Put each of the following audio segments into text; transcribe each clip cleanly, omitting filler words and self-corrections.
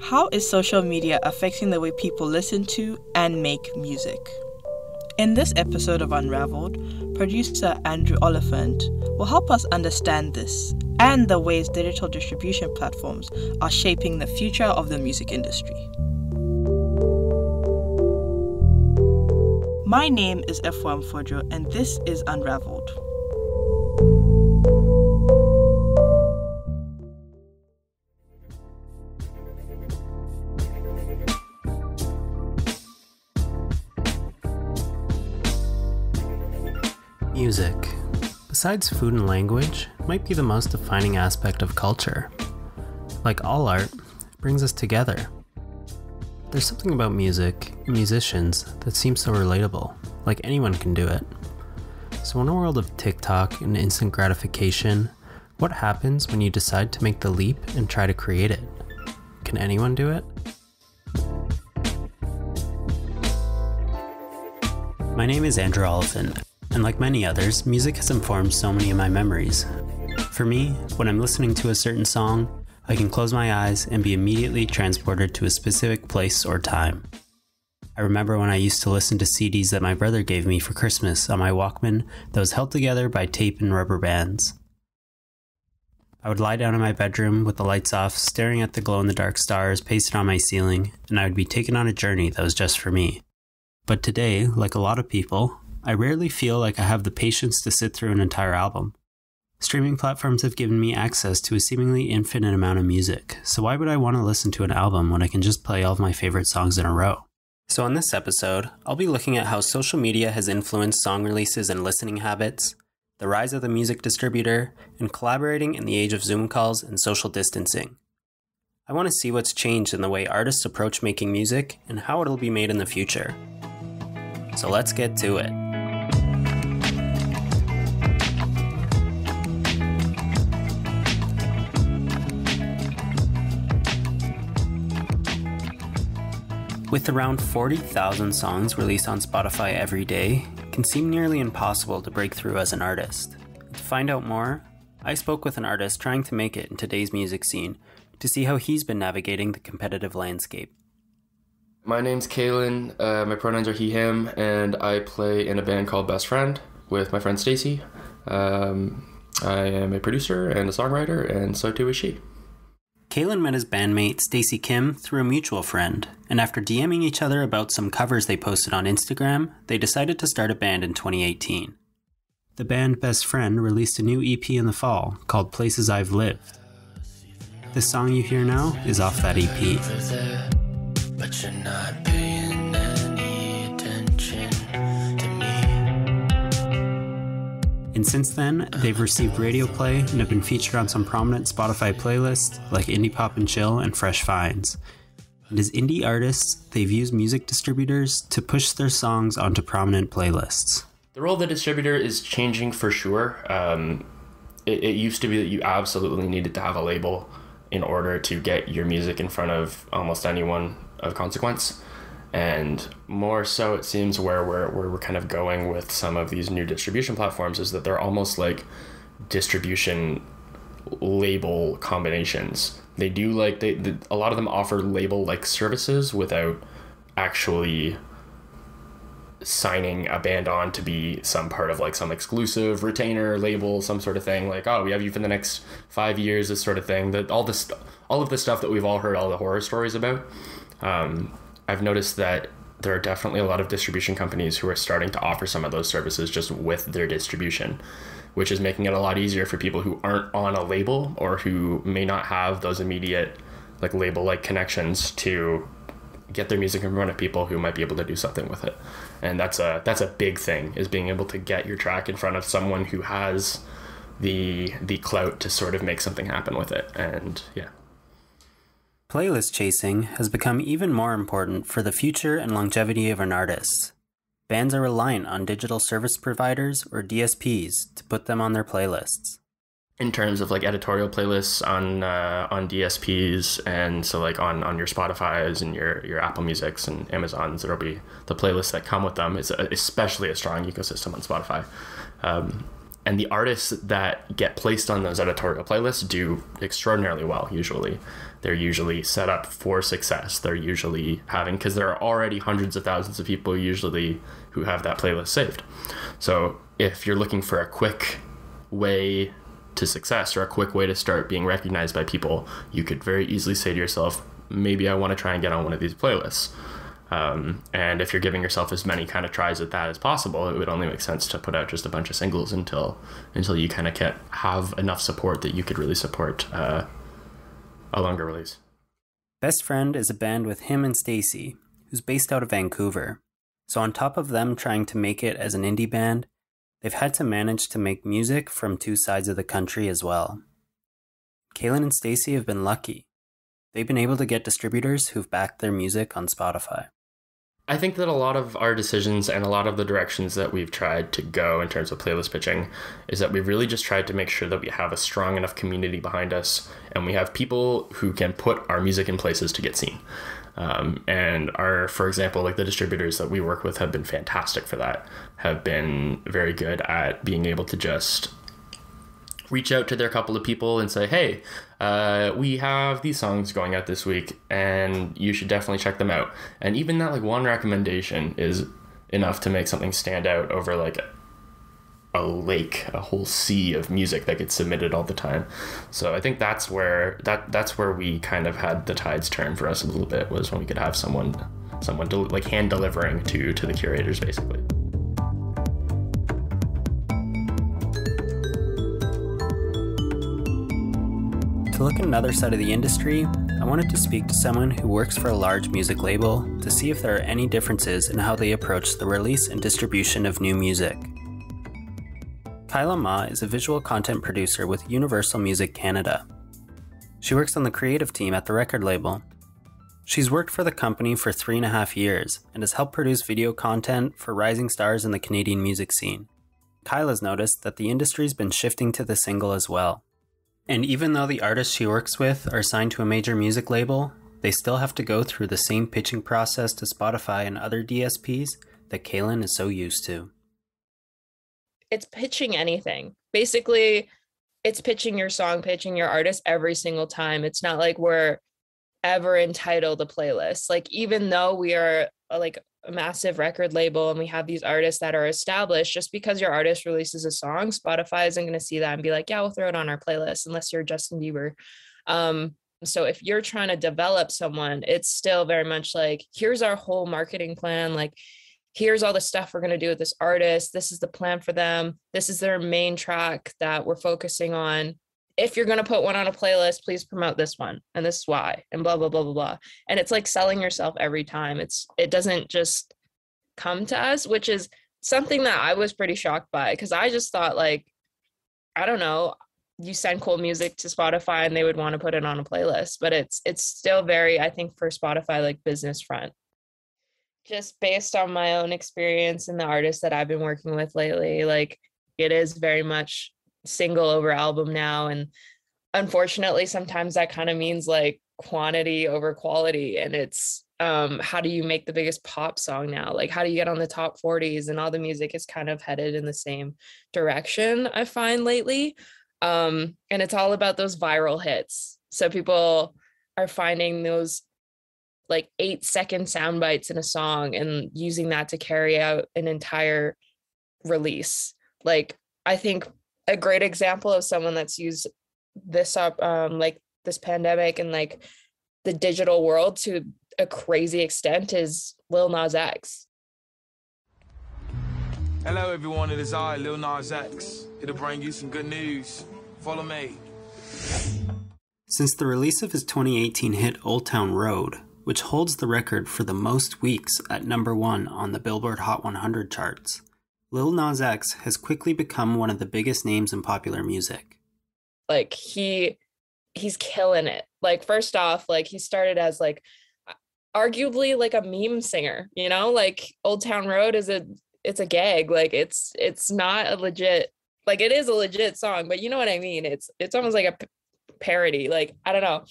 How is social media affecting the way people listen to and make music? In this episode of Unravelled, producer Andrew Oliphant will help us understand this and the ways digital distribution platforms are shaping the future of the music industry. My name is Efwa Mfojo, and this is Unravelled. Music, besides food and language, might be the most defining aspect of culture. Like all art, it brings us together. There's something about music and musicians that seems so relatable, like anyone can do it. So in a world of TikTok and instant gratification, what happens when you decide to make the leap and try to create it? Can anyone do it? My name is Andrew Oliphant. And like many others, music has informed so many of my memories. For me, when I'm listening to a certain song, I can close my eyes and be immediately transported to a specific place or time. I remember when I used to listen to CDs that my brother gave me for Christmas on my Walkman that was held together by tape and rubber bands. I would lie down in my bedroom with the lights off, staring at the glow-in-the-dark stars pasted on my ceiling, and I would be taken on a journey that was just for me. But today, like a lot of people, I rarely feel like I have the patience to sit through an entire album. Streaming platforms have given me access to a seemingly infinite amount of music, so why would I want to listen to an album when I can just play all of my favorite songs in a row? So in this episode, I'll be looking at how social media has influenced song releases and listening habits, the rise of the music distributor, and collaborating in the age of Zoom calls and social distancing. I want to see what's changed in the way artists approach making music and how it'll be made in the future. So let's get to it. With around 40,000 songs released on Spotify every day, it can seem nearly impossible to break through as an artist. To find out more, I spoke with an artist trying to make it in today's music scene to see how he's been navigating the competitive landscape. My name's Kalen, my pronouns are he, him, and I play in a band called Best Friend with my friend Stacy. I am a producer and a songwriter, and so too is she. Kalen met his bandmate Stacy Kim through a mutual friend, and after DMing each other about some covers they posted on Instagram, they decided to start a band in 2018. The band Best Friend released a new EP in the fall called Places I've Lived. This song you hear now is off that EP. But you're not paying any attention to me. And since then, they've received radio play and have been featured on some prominent Spotify playlists like Indie Pop and Chill and Fresh Finds. And as indie artists, they've used music distributors to push their songs onto prominent playlists. The role of the distributor is changing for sure. It used to be that you absolutely needed to have a label in order to get your music in front of almost anyone of consequence. And more so it seems where we're kind of going with some of these new distribution platforms is that they're almost like distribution label combinations. They do a lot of them offer label like services without actually signing a band on to be some part of like some exclusive retainer label, some sort of thing like, oh, we have you for the next 5 years, this sort of thing. That all of the stuff that we've all heard all the horror stories about. I've noticed that there are definitely a lot of distribution companies who are starting to offer some of those services just with their distribution, which is making it a lot easier for people who aren't on a label or who may not have those immediate like label like connections to get their music in front of people who might be able to do something with it. And that's a big thing, is being able to get your track in front of someone who has the clout to sort of make something happen with it. And yeah. Playlist chasing has become even more important for the future and longevity of an artist. Bands are reliant on digital service providers or DSPs to put them on their playlists. In terms of like editorial playlists on DSPs, and so like on your Spotify's and your Apple Musics and Amazon's, there'll be the playlists that come with them. It's especially a strong ecosystem on Spotify. And the artists that get placed on those editorial playlists do extraordinarily well, usually. They're usually set up for success. They're usually because there are already hundreds of thousands of people usually who have that playlist saved. So if you're looking for a quick way to success or a quick way to start being recognized by people, you could very easily say to yourself, maybe I want to try and get on one of these playlists. And if you're giving yourself as many kind of tries at that as possible, it would only make sense to put out just a bunch of singles until you kind of have enough support that you could really support a longer release. Best Friend is a band with him and Stacy, who's based out of Vancouver. So on top of them trying to make it as an indie band, they've had to manage to make music from two sides of the country as well. Kaylin and Stacy have been lucky. They've been able to get distributors who've backed their music on Spotify. I think that a lot of our decisions and a lot of the directions that we've tried to go in terms of playlist pitching is that we've really just tried to make sure that we have a strong enough community behind us and we have people who can put our music in places to get seen. And for example, like the distributors that we work with have been fantastic for that, have been very good at being able to just reach out to their couple of people and say, hey, we have these songs going out this week and you should definitely check them out. And even that like one recommendation is enough to make something stand out over like a whole sea of music that gets submitted all the time. So I think that's where we kind of had the tides turn for us a little bit, was when we could have someone like hand delivering to the curators basically. To look at another side of the industry, I wanted to speak to someone who works for a large music label to see if there are any differences in how they approach the release and distribution of new music. Kyla Ma is a visual content producer with Universal Music Canada. She works on the creative team at the record label. She's worked for the company for 3.5 years and has helped produce video content for rising stars in the Canadian music scene. Kyla's noticed that the industry's been shifting to the single as well. And even though the artists she works with are signed to a major music label, they still have to go through the same pitching process to Spotify and other DSPs that Kaylin is so used to. It's pitching anything. Basically, it's pitching your song, pitching your artist every single time. It's not like we're ever entitled a playlist. Like, even though we are like a massive record label and we have these artists that are established, just because your artist releases a song, Spotify isn't going to see that and be like, yeah, we'll throw it on our playlist, unless you're Justin Bieber. So if you're trying to develop someone, it's still very much like, here's our whole marketing plan. Like, here's all the stuff we're going to do with this artist. This is the plan for them. This is their main track that we're focusing on. If you're going to put one on a playlist, please promote this one. And this is why, and blah, blah, blah, blah, blah. And it's like selling yourself every time. It doesn't just come to us, which is something that I was pretty shocked by, because I just thought, like, I don't know, you send cool music to Spotify and they would want to put it on a playlist, but it's still very, I think for Spotify, like business front. Just based on my own experience and the artists that I've been working with lately, like, it is very much single over album now. And unfortunately, sometimes that kind of means like quantity over quality. And it's how do you make the biggest pop song now? Like, how do you get on the top 40s? And all the music is kind of headed in the same direction, I find lately. And it's all about those viral hits. So people are finding those like 8-second sound bites in a song and using that to carry out an entire release. Like, I think a great example of someone that's used this up, like this pandemic and like the digital world to a crazy extent, is Lil Nas X. Hello everyone, it is I, Lil Nas X. It'll bring you some good news. Follow me. Since the release of his 2018 hit Old Town Road, which holds the record for the most weeks at number 1 on the Billboard Hot 100 charts, Lil Nas X has quickly become one of the biggest names in popular music. Like, he's killing it. Like, first off, like, he started as like arguably like a meme singer, you know, like Old Town Road it's a gag. Like, it's not a legit, like, it is a legit song, but you know what I mean? It's almost like a parody. Like, I don't know.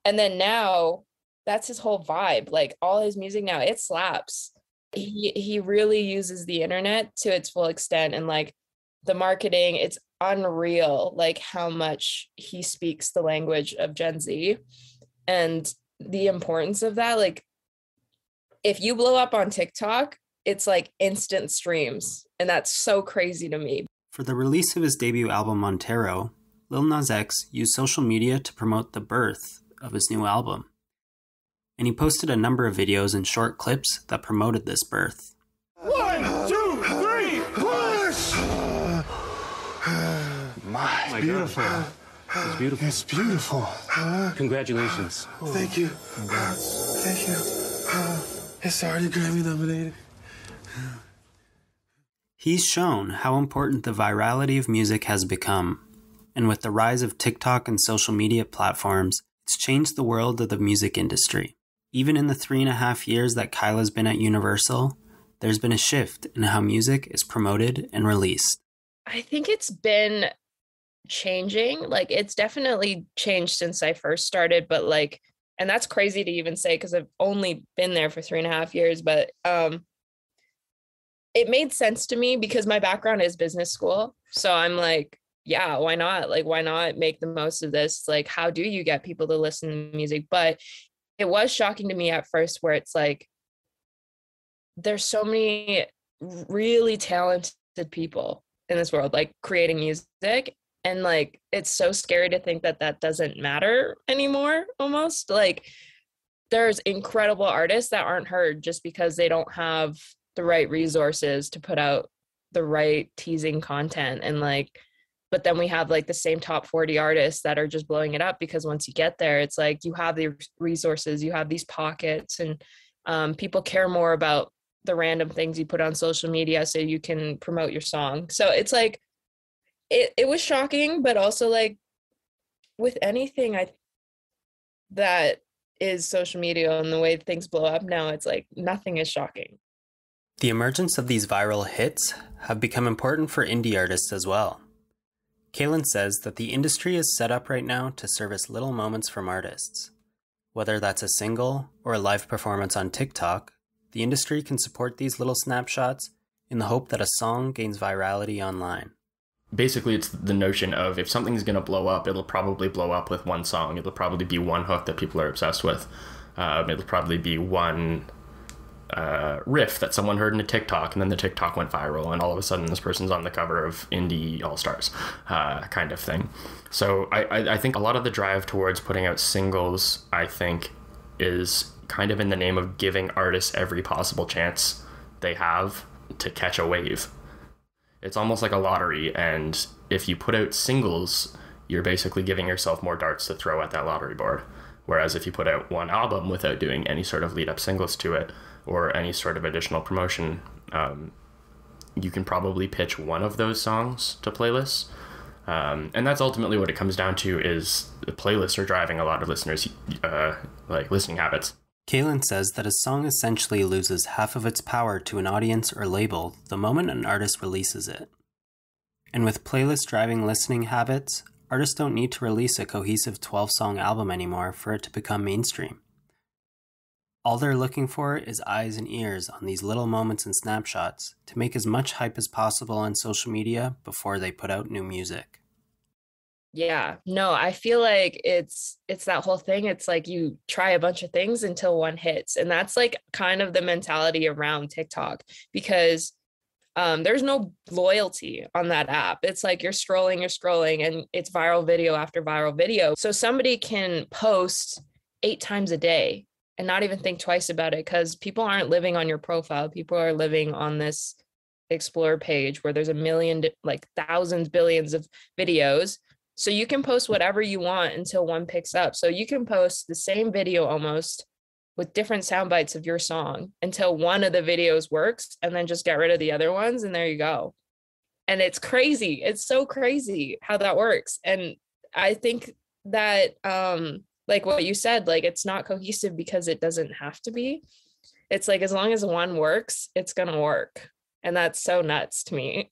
And then now that's his whole vibe. Like, all his music now, it slaps. He really uses the internet to its full extent, and like the marketing, it's unreal, like how much he speaks the language of Gen Z and the importance of that. Like if you blow up on TikTok, it's like instant streams. And that's so crazy to me. For the release of his debut album, Montero, Lil Nas X used social media to promote the birth of his new album. And he posted a number of videos and short clips that promoted this birth. 1, 2, 3, push! My beautiful. It's beautiful. It's beautiful. Congratulations. Thank you. Thank you. It's already Grammy nominated. He's shown how important the virality of music has become. And with the rise of TikTok and social media platforms, it's changed the world of the music industry. Even in the 3.5 years that Kyla's been at Universal, there's been a shift in how music is promoted and released. I think it's been changing. Like it's definitely changed since I first started, but like, and that's crazy to even say because I've only been there for 3.5 years, but it made sense to me because my background is business school. So I'm like, yeah, why not? Like, why not make the most of this? Like, how do you get people to listen to music? But it was shocking to me at first where it's like, there's so many really talented people in this world, like creating music. And like, it's so scary to think that that doesn't matter anymore, almost. Like, there's incredible artists that aren't heard just because they don't have the right resources to put out the right teasing content. And like, but then we have like the same top 40 artists that are just blowing it up because once you get there, it's like you have the resources, you have these pockets, and people care more about the random things you put on social media so you can promote your song. So it's like, it was shocking, but also like with anything that is social media and the way things blow up now, it's like nothing is shocking. The emergence of these viral hits have become important for indie artists as well. Kaylin says that the industry is set up right now to service little moments from artists. Whether that's a single or a live performance on TikTok, the industry can support these little snapshots in the hope that a song gains virality online. Basically, it's the notion of if something's going to blow up, it'll probably blow up with one song. It'll probably be one hook that people are obsessed with. It'll probably be one riff that someone heard in a TikTok, and then the TikTok went viral, and all of a sudden this person's on the cover of Indie All-Stars kind of thing. So I think a lot of the drive towards putting out singles, I think, is kind of in the name of giving artists every possible chance they have to catch a wave. It's almost like a lottery, and if you put out singles, you're basically giving yourself more darts to throw at that lottery board. Whereas if you put out one album without doing any sort of lead-up singles to it, or any sort of additional promotion, you can probably pitch one of those songs to playlists. And that's ultimately what it comes down to, is the playlists are driving a lot of listeners' like listening habits. Kaylin says that a song essentially loses half of its power to an audience or label the moment an artist releases it. And with playlists driving listening habits, artists don't need to release a cohesive 12-song album anymore for it to become mainstream. All they're looking for is eyes and ears on these little moments and snapshots to make as much hype as possible on social media before they put out new music. Yeah, no, I feel like it's that whole thing. It's like you try a bunch of things until one hits. And that's like kind of the mentality around TikTok, because there's no loyalty on that app. It's like you're scrolling, and it's viral video after viral video. So somebody can post 8 times a day and not even think twice about it, because people aren't living on your profile. People are living on this explore page where there's a million, like thousands, billions of videos. So you can post whatever you want until one picks up. So you can post the same video almost with different sound bites of your song until one of the videos works, and then just get rid of the other ones, and there you go. And it's crazy. It's so crazy how that works. And I think that like what you said, like it's not cohesive because it doesn't have to be. It's like as long as one works, it's gonna work. And that's so nuts to me.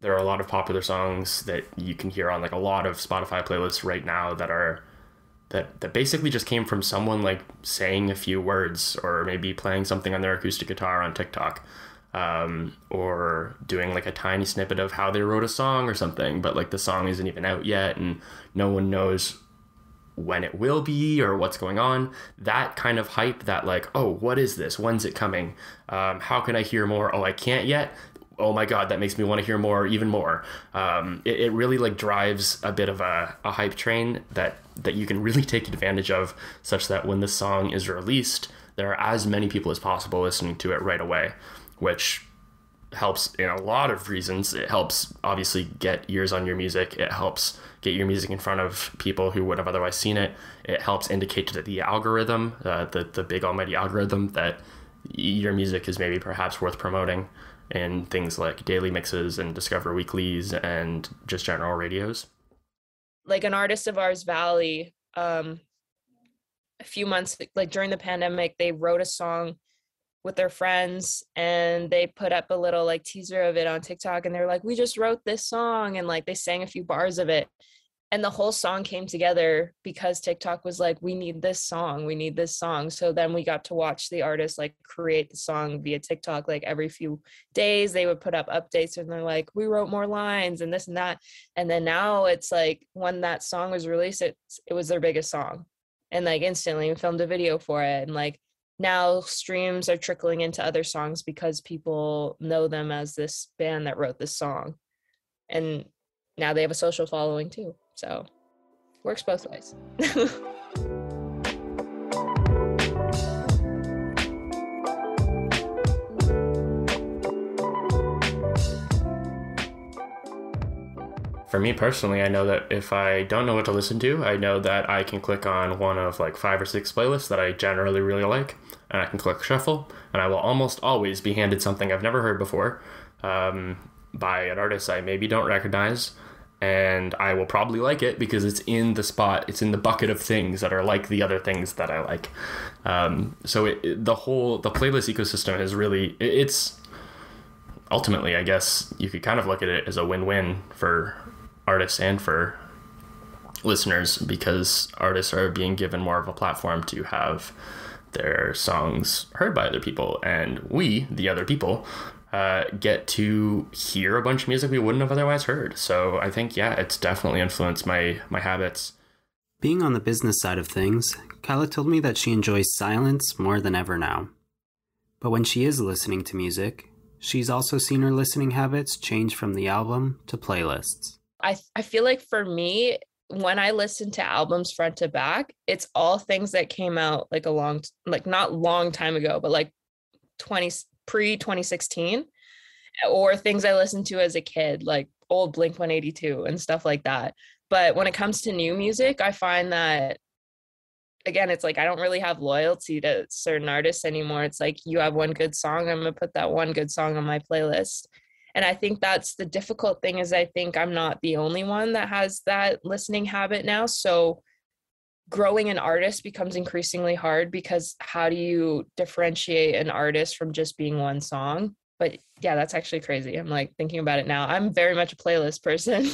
There are a lot of popular songs that you can hear on like a lot of Spotify playlists right now that basically just came from someone like saying a few words or maybe playing something on their acoustic guitar on TikTok. or doing like a tiny snippet of how they wrote a song or something, but like the song isn't even out yet and no one knows when it will be or what's going on. That kind of hype, that like, oh, what is this? When's it coming? How can I hear more? Oh, I can't yet. Oh my God, that makes me want to hear more, even more. It really like drives a bit of a hype train that you can really take advantage of, such that when the song is released, there are as many people as possible listening to it right away, which helps in a lot of reasons. It helps obviously get ears on your music. It helps get your music in front of people who would have otherwise seen it. It helps indicate to the algorithm, the big almighty algorithm, that your music is maybe perhaps worth promoting in things like daily mixes and Discover Weeklies and just general radios. Like an artist of ours, Valley, a few months, like during the pandemic, they wrote a song with their friends and they put up a little like teaser of it on TikTok, and they're like, we just wrote this song, and like they sang a few bars of it, and the whole song came together because TikTok was like, we need this song. So then we got to watch the artist like create the song via TikTok. Like every few days they would put up updates and they're like, we wrote more lines and this and that. And then now it's like, when that song was released, it was their biggest song, and like instantly we filmed a video for it. And like now streams are trickling into other songs because people know them as this band that wrote this song. And now they have a social following too. So works both ways. For me personally, I know that if I don't know what to listen to, I know that I can click on one of like 5 or 6 playlists that I generally really like, and I can click shuffle, and I will almost always be handed something I've never heard before, by an artist I maybe don't recognize, and I will probably like it because it's in the spot, it's in the bucket of things that are like the other things that I like. So the playlist ecosystem is really, it's ultimately, I guess you could kind of look at it as a win-win for artists and for listeners, because artists are being given more of a platform to have their songs heard by other people, and we, the other people, get to hear a bunch of music we wouldn't have otherwise heard. So I think, yeah, it's definitely influenced my habits. Being on the business side of things, Kyla told me that she enjoys silence more than ever now. But when she is listening to music, she's also seen her listening habits change from the album to playlists. I feel like for me, when I listen to albums front to back, it's all things that came out like not long time ago, but like pre-2016, or things I listened to as a kid, like old Blink-182 and stuff like that. But when it comes to new music, I find that, again, it's like I don't really have loyalty to certain artists anymore. It's like, you have one good song, I'm gonna put that one good song on my playlist. And I think that's the difficult thing, is I think I'm not the only one that has that listening habit now. So growing an artist becomes increasingly hard, because how do you differentiate an artist from just being one song? But yeah, that's actually crazy. I'm like thinking about it now. I'm very much a playlist person.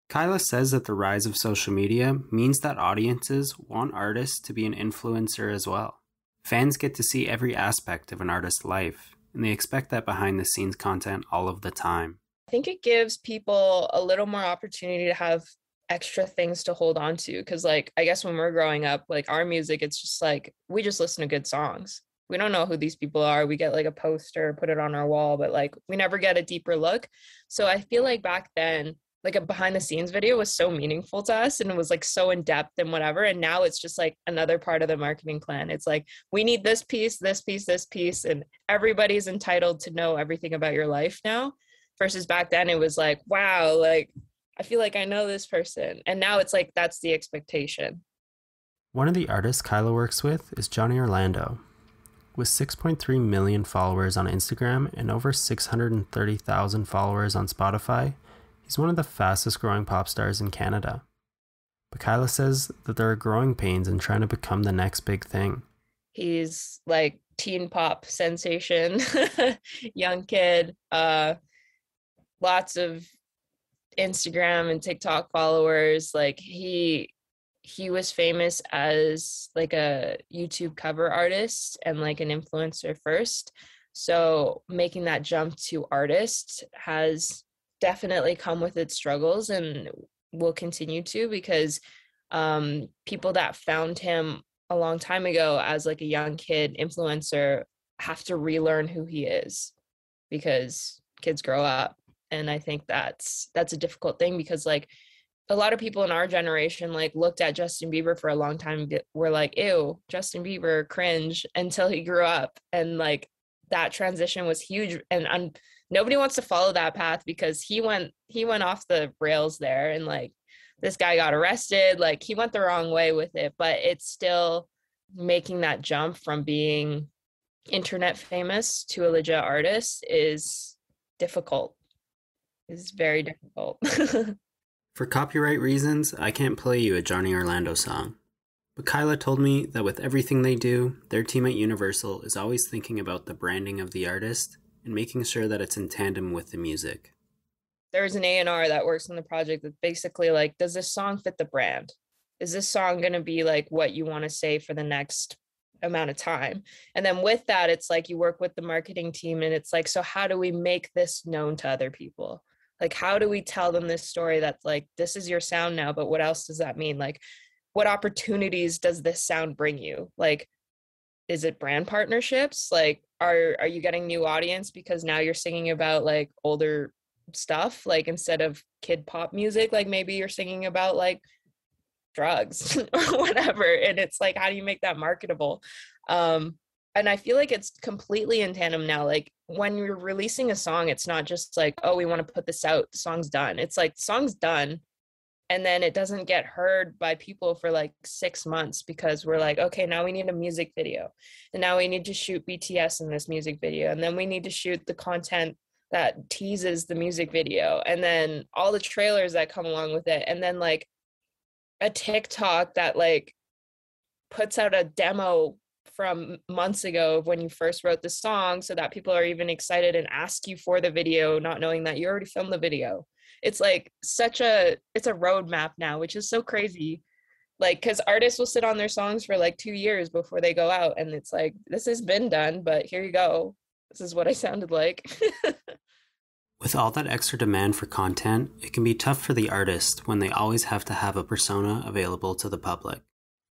Kyla says that the rise of social media means that audiences want artists to be an influencer as well. Fans get to see every aspect of an artist's life, and they expect that behind-the-scenes content all of the time. I think it gives people a little more opportunity to have extra things to hold on to, because like I guess when we're growing up, like our music, it's just like we just listen to good songs. We don't know who these people are. We get like a poster, put it on our wall, but like we never get a deeper look. So I feel like back then, like a behind the scenes video was so meaningful to us, and it was like so in depth and whatever. And now it's just like another part of the marketing plan. It's like, we need this piece, this piece, this piece, and everybody's entitled to know everything about your life now, versus back then it was like, wow, like I feel like I know this person. And now it's like, that's the expectation. One of the artists Kyla works with is Johnny Orlando. With 6.3 million followers on Instagram and over 630,000 followers on Spotify, he's one of the fastest growing pop stars in Canada. But Kyla says that there are growing pains in trying to become the next big thing. He's like teen pop sensation, young kid, lots of Instagram and TikTok followers. Like he was famous as like a YouTube cover artist and like an influencer first. So making that jump to artist has definitely come with its struggles and will continue to, because people that found him a long time ago as like a young kid influencer have to relearn who he is, because kids grow up. And I think that's a difficult thing, because like a lot of people in our generation like looked at Justin Bieber for a long time, were like, ew, Justin Bieber, cringe, until he grew up. And like that transition was huge, and nobody wants to follow that path, because he went off the rails there, and like this guy got arrested, like he went the wrong way with it. But it's still making that jump from being internet famous to a legit artist is difficult. Is very difficult. For copyright reasons, I can't play you a Johnny Orlando song. But Kyla told me that with everything they do, their team at Universal is always thinking about the branding of the artist and making sure that it's in tandem with the music. There's an A&R that works on the project that's basically like, does this song fit the brand? Is this song going to be like what you want to say for the next amount of time? And then with that, it's like you work with the marketing team, and it's like, so how do we make this known to other people? Like, how do we tell them this story that's like, this is your sound now, but what else does that mean? Like, what opportunities does this sound bring you? Like, is it brand partnerships? Like, are you getting new audience because now you're singing about like older stuff? Like, instead of kid pop music, like maybe you're singing about like drugs or whatever. And it's like, how do you make that marketable? And I feel like it's completely in tandem now. Like when you're releasing a song, it's not just like, oh, we want to put this out, the song's done. It's like, the song's done, and then it doesn't get heard by people for like 6 months, because we're like, okay, now we need a music video, and now we need to shoot BTS in this music video, and then we need to shoot the content that teases the music video, and then all the trailers that come along with it, and then like a TikTok that like puts out a demo from months ago of when you first wrote the song, so that people are even excited and ask you for the video, not knowing that you already filmed the video. It's like it's a roadmap now, which is so crazy. Like, because artists will sit on their songs for like 2 years before they go out, and it's like, this has been done, but here you go. This is what I sounded like. With all that extra demand for content, it can be tough for the artist when they always have to have a persona available to the public.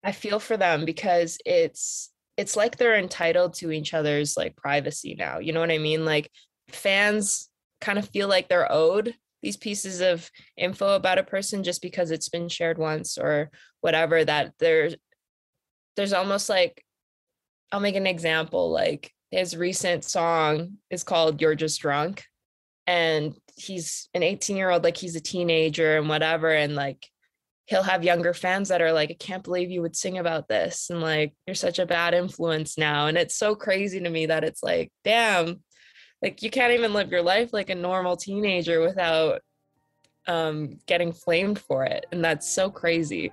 I feel for them, because it's like they're entitled to each other's like privacy now. You know what I mean? Like fans kind of feel like they're owed these pieces of info about a person just because it's been shared once or whatever, that there's almost like, I'll make an example. Like his recent song is called You're Just Drunk, and he's an 18-year-old, like he's a teenager and whatever. And like, he'll have younger fans that are like, I can't believe you would sing about this. And like, you're such a bad influence now. And it's so crazy to me that it's like, damn, like you can't even live your life like a normal teenager without getting flamed for it. And that's so crazy.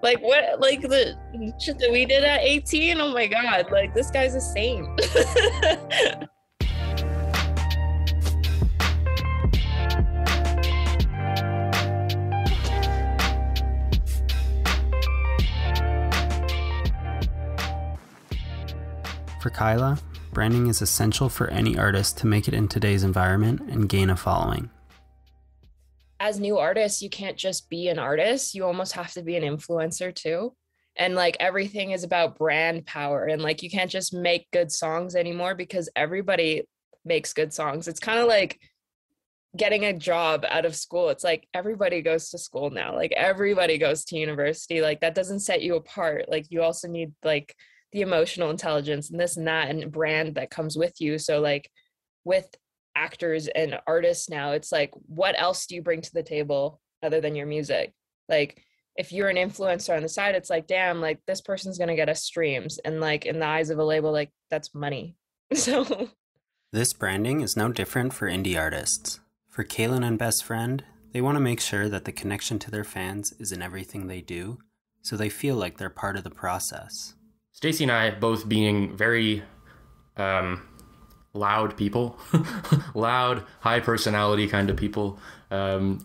Like what, like the shit that we did at 18. Oh my God, like this guy's a saint. For Kyla, branding is essential for any artist to make it in today's environment and gain a following. As new artists, you can't just be an artist. You almost have to be an influencer too. And like everything is about brand power. And like you can't just make good songs anymore, because everybody makes good songs. It's kind of like getting a job out of school. It's like everybody goes to school now. Like everybody goes to university. Like that doesn't set you apart. Like you also need like the emotional intelligence and this and that and brand that comes with you. So like with actors and artists now, it's like, what else do you bring to the table other than your music? Like if you're an influencer on the side, it's like, damn, like this person's gonna get us streams, and like in the eyes of a label, like that's money. So this branding is no different for indie artists. For Kaylin and Best Friend, they want to make sure that the connection to their fans is in everything they do, so they feel like they're part of the process. Stacey and I, both being very loud people, loud, high personality kind of people,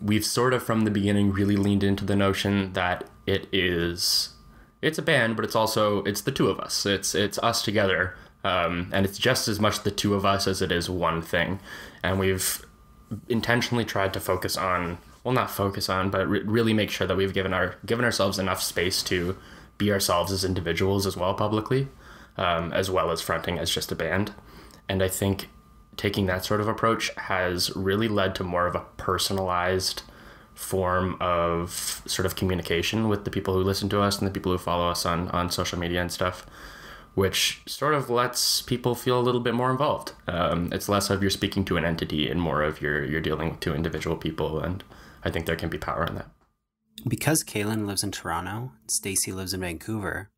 we've sort of from the beginning really leaned into the notion that it's a band, but it's the two of us. It's us together. And it's just as much the two of us as it is one thing. And we've intentionally tried to focus on, well, not focus on, but really make sure that we've given ourselves enough space to be ourselves as individuals as well publicly, as well as fronting as just a band. And I think taking that sort of approach has really led to more of a personalized form of sort of communication with the people who listen to us and the people who follow us on social media and stuff, which sort of lets people feel a little bit more involved. It's less of you're speaking to an entity and more of you're dealing with two individual people, and I think there can be power in that. Because Kaylin lives in Toronto and Stacey lives in Vancouver,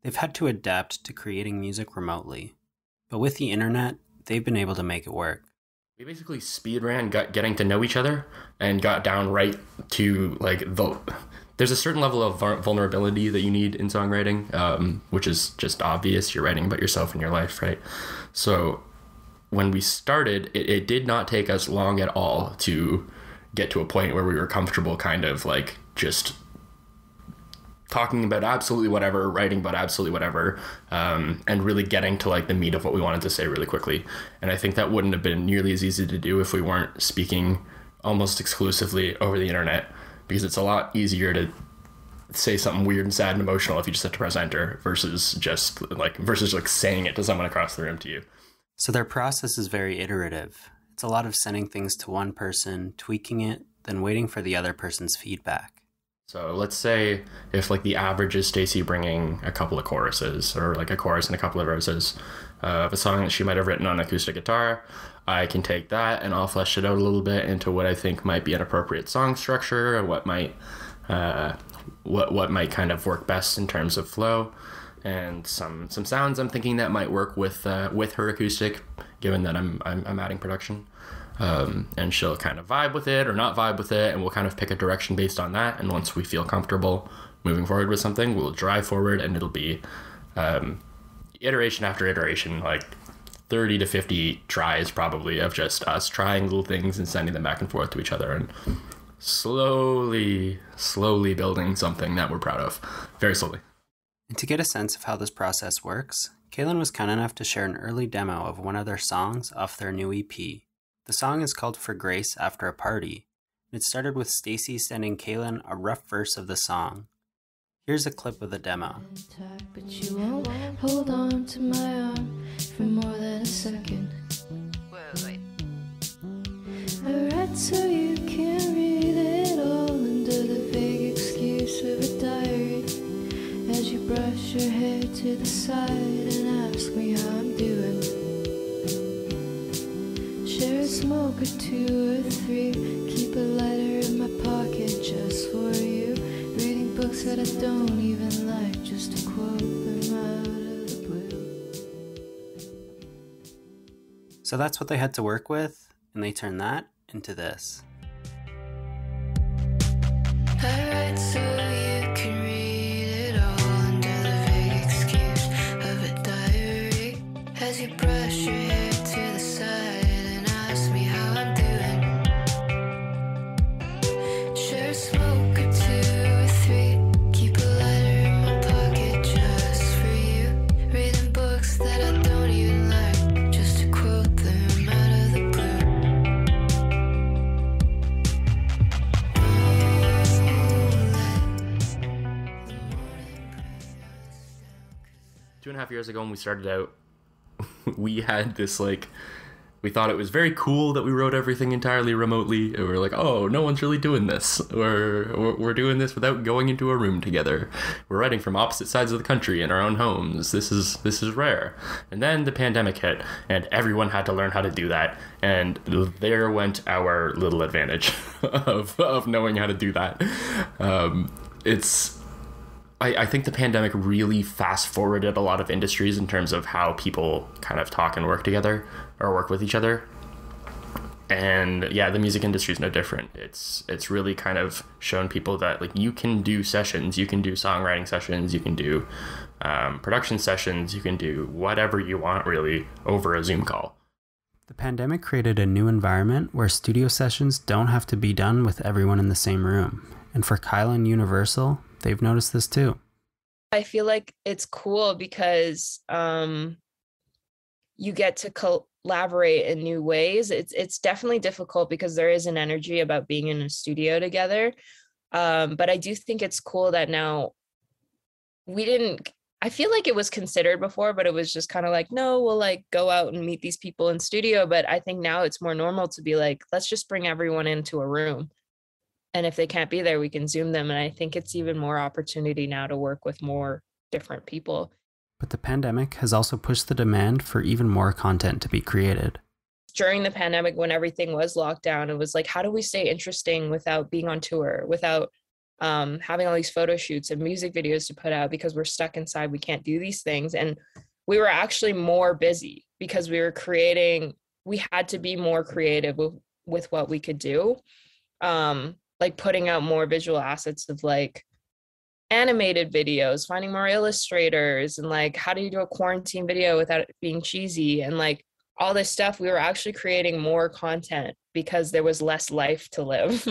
they've had to adapt to creating music remotely. But with the internet, they've been able to make it work. We basically speed ran getting to know each other and got down right to like there's a certain level of vulnerability that you need in songwriting, which is just obvious. You're writing about yourself and your life, right? So when we started, it did not take us long at all to get to a point where we were comfortable kind of like just talking about absolutely whatever, writing about absolutely whatever, and really getting to like the meat of what we wanted to say really quickly. And I think that wouldn't have been nearly as easy to do if we weren't speaking almost exclusively over the internet, because it's a lot easier to say something weird and sad and emotional if you just have to press enter versus like saying it to someone across the room to you. So their process is very iterative. It's a lot of sending things to one person, tweaking it, then waiting for the other person's feedback. So let's say if like the average is Stacey bringing a couple of choruses or like a chorus and a couple of verses of a song that she might have written on acoustic guitar, I can take that and I'll flesh it out a little bit into what I think might be an appropriate song structure and what might kind of work best in terms of flow, and some sounds I'm thinking that might work with her acoustic, given that I'm adding production. And she'll kind of vibe with it or not vibe with it, and we'll kind of pick a direction based on that. And once we feel comfortable moving forward with something, we'll drive forward, and it'll be iteration after iteration, like 30 to 50 tries probably of just us trying little things and sending them back and forth to each other and slowly building something that we're proud of, very slowly. And to get a sense of how this process works, Kaylin was kind enough to share an early demo of one of their songs off their new EP. The song is called For Grace After a Party, and it started with Stacey sending Kaylin a rough verse of the song. Here's a clip of the demo. But you won't hold on to my arm for more than a second. Wait. I read so you can read it all under the vague excuse of a diary. As you brush your hair to the side and ask me how I'm doing. Share a smoke or two or three. Keep a lighter in my pocket just for you. Reading books that I don't even like, just to quote them out of the blue. So that's what they had to work with, and they turned that into this. I write so you can read it all under the vague excuse of a diary. As you brush your hair to the side and ask me how I'm doing. Share a smoke or two or three. Keep a lighter in my pocket just for you. Reading books that I don't even like, just to quote them out of the blue. 2.5 years ago when we started out, we had this we thought it was very cool that we wrote everything entirely remotely. And we were like, oh, no one's really doing this. We're doing this without going into a room together. We're writing from opposite sides of the country in our own homes. This is rare. And then the pandemic hit, and everyone had to learn how to do that. And there went our little advantage of knowing how to do that. I think the pandemic really fast forwarded a lot of industries in terms of how people kind of talk and work together or work with each other. And yeah, the music industry is no different. It's really kind of shown people that you can do sessions, you can do songwriting sessions, you can do production sessions, you can do whatever you want really over a Zoom call. The pandemic created a new environment where studio sessions don't have to be done with everyone in the same room. And for Kyle and Universal, they've noticed this too. I feel like it's cool because you get to collaborate in new ways. It's definitely difficult because there is an energy about being in a studio together. But I do think it's cool that now I feel like it was considered before, but it was just kind of like, no, we'll like go out and meet these people in studio. But I think now it's more normal to be like, let's just bring everyone into a room. And if they can't be there, we can Zoom them. And I think it's even more opportunity now to work with more different people. But the pandemic has also pushed the demand for even more content to be created. During the pandemic, when everything was locked down, it was like, how do we stay interesting without being on tour, without having all these photo shoots and music videos to put out, because we're stuck inside, we can't do these things. And we were actually more busy because we had to be more creative with what we could do. Like putting out more visual assets of like animated videos, finding more illustrators, and like, how do you do a quarantine video without it being cheesy? And like all this stuff, we were actually creating more content because there was less life to live.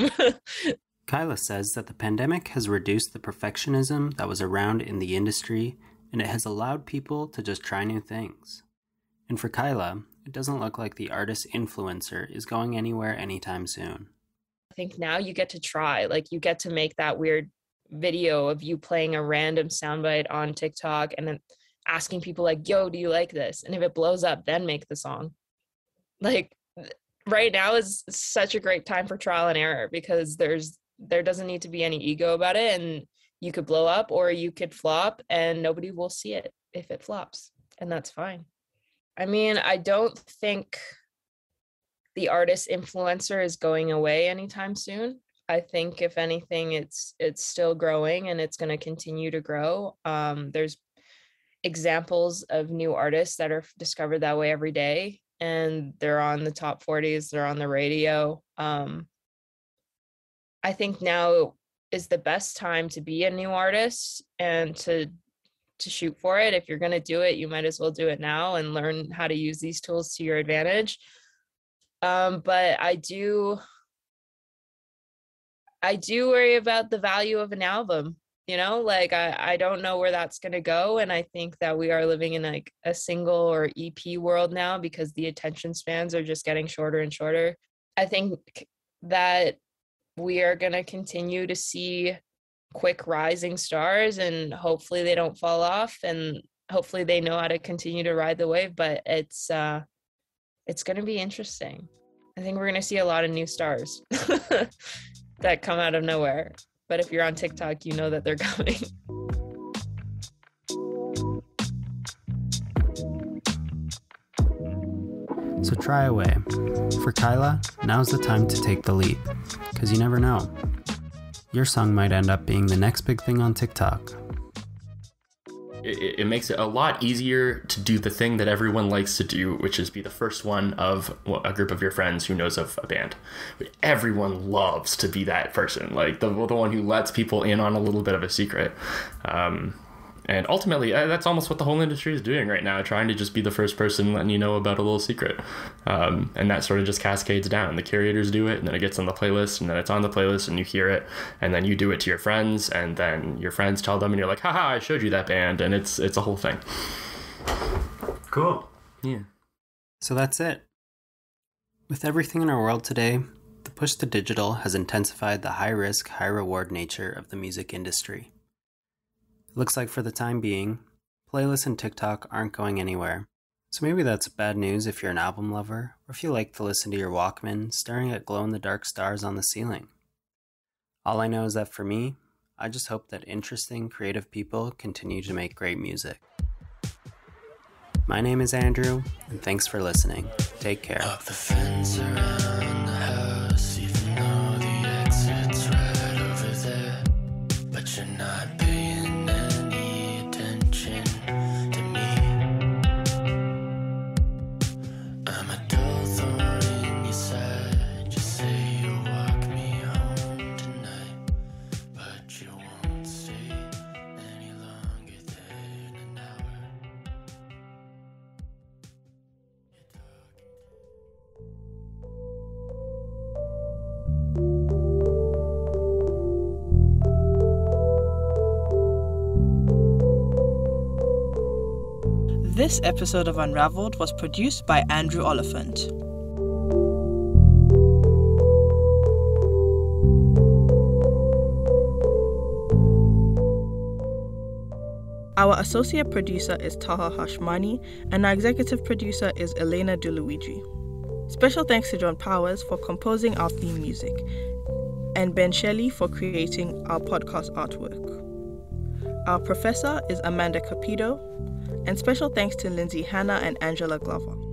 Kyla says that the pandemic has reduced the perfectionism that was around in the industry, and it has allowed people to just try new things. And for Kyla, it doesn't look like the artist influencer is going anywhere anytime soon. I think now you get to try, like you get to make that weird video of you playing a random soundbite on TikTok and then asking people like, yo, do you like this? And if it blows up, then make the song. Like right now is such a great time for trial and error because there doesn't need to be any ego about it, and you could blow up or you could flop and nobody will see it if it flops, and that's fine. I mean, I don't think the artist influencer is going away anytime soon. I think if anything, it's still growing and it's going to continue to grow. There's examples of new artists that are discovered that way every day, and they're on the top 40s, they're on the radio. I think now is the best time to be a new artist and to shoot for it. If you're going to do it, you might as well do it now and learn how to use these tools to your advantage. But I do worry about the value of an album, you know, like I don't know where that's going to go. And I think that we are living in like a single or EP world now because the attention spans are just getting shorter and shorter. I think that we are going to continue to see quick rising stars, and hopefully they don't fall off, and hopefully they know how to continue to ride the wave. But it's going to be interesting. I think we're going to see a lot of new stars that come out of nowhere. But if you're on TikTok, you know that they're coming. So try away. For Kyla, now's the time to take the leap, because you never know. Your song might end up being the next big thing on TikTok. It makes it a lot easier to do the thing that everyone likes to do, which is be the first one of a group of your friends who knows of a band. But everyone loves to be that person, like the one who lets people in on a little bit of a secret. And ultimately, that's almost what the whole industry is doing right now, trying to just be the first person letting you know about a little secret. And that sort of just cascades down. The curators do it, and then it gets on the playlist, and then it's on the playlist, and you hear it, and then you do it to your friends, and then your friends tell them, and you're like, haha, I showed you that band, and it's a whole thing. Cool. Yeah. So that's it. With everything in our world today, the push to digital has intensified the high-risk, high-reward nature of the music industry. It looks like for the time being, playlists and TikTok aren't going anywhere. So maybe that's bad news if you're an album lover, or if you like to listen to your Walkman staring at glow-in-the-dark stars on the ceiling. All I know is that for me, I just hope that interesting, creative people continue to make great music. My name is Andrew, and thanks for listening. Take care. Up the fence around the house, even though the exit's right over there, but you're not paying any attention to me. I'm a dull thorn in your side. Just say you'll walk me home tonight, but you won't stay any longer than an hour. You're talking to This episode of Unravelled was produced by Andrew Oliphant. Our associate producer is Taha Hashmani, and our executive producer is Elena DeLuigi. Special thanks to John Powers for composing our theme music, and Ben Shelley for creating our podcast artwork. Our professor is Amanda Cupido, and special thanks to Lindsay Hanna and Angela Glover.